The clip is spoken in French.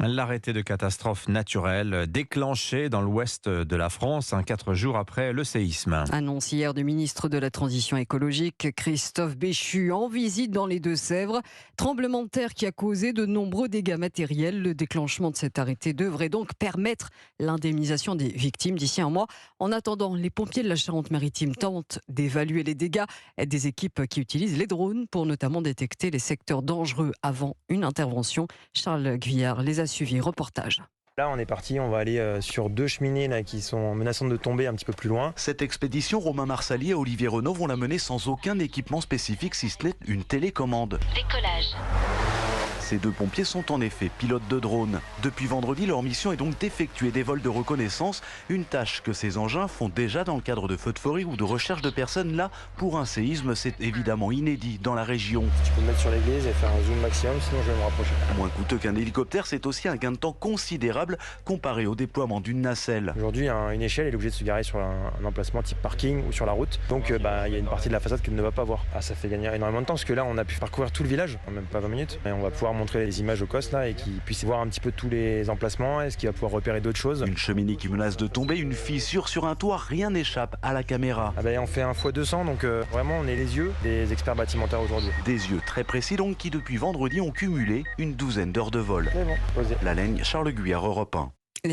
L'arrêté de catastrophe naturelle déclenché dans l'ouest de la France, 4 jours après le séisme. Annonce hier du ministre de la Transition écologique, Christophe Béchu, en visite dans les Deux-Sèvres. Tremblement de terre qui a causé de nombreux dégâts matériels. Le déclenchement de cet arrêté devrait donc permettre l'indemnisation des victimes d'ici un mois. En attendant, les pompiers de la Charente-Maritime tentent d'évaluer les dégâts. Des équipes qui utilisent les drones pour notamment détecter les secteurs dangereux avant une intervention. Charles Guyard les a suivis. Reportage. Là, on est parti, on va aller sur 2 cheminées là, qui sont menaçantes de tomber un petit peu plus loin. Cette expédition, Romain Marsali et Olivier Renaud vont la mener sans aucun équipement spécifique, si ce n'est une télécommande. Décollage. Ces 2 pompiers sont en effet pilotes de drone. Depuis vendredi, leur mission est donc d'effectuer des vols de reconnaissance, une tâche que ces engins font déjà dans le cadre de feux de forêt ou de recherche de personnes. Là, pour un séisme, c'est évidemment inédit dans la région. Tu peux te mettre sur l'église et faire un zoom maximum, sinon je vais me rapprocher. Moins coûteux qu'un hélicoptère, c'est aussi un gain de temps considérable comparé au déploiement d'une nacelle. Aujourd'hui, une échelle est obligée de se garer sur un emplacement type parking ou sur la route. Donc il y a une partie de la façade qu'elle ne va pas voir. Ça fait gagner énormément de temps parce que là, on a pu parcourir tout le village, en même pas 20 minutes. Et on va pouvoir montrer les images au COS là et qu'ils puissent voir un petit peu tous les emplacements. Est-ce qu'il va pouvoir repérer d'autres choses? Une cheminée qui menace de tomber, une fissure sur un toit, rien n'échappe à la caméra. On fait un x200, donc vraiment on est les yeux des experts bâtimentaires aujourd'hui. Des yeux très précis donc qui depuis vendredi ont cumulé une douzaine d'heures de vol. Mais bon, posez. La Laigne, Charles Guyard, Europe 1.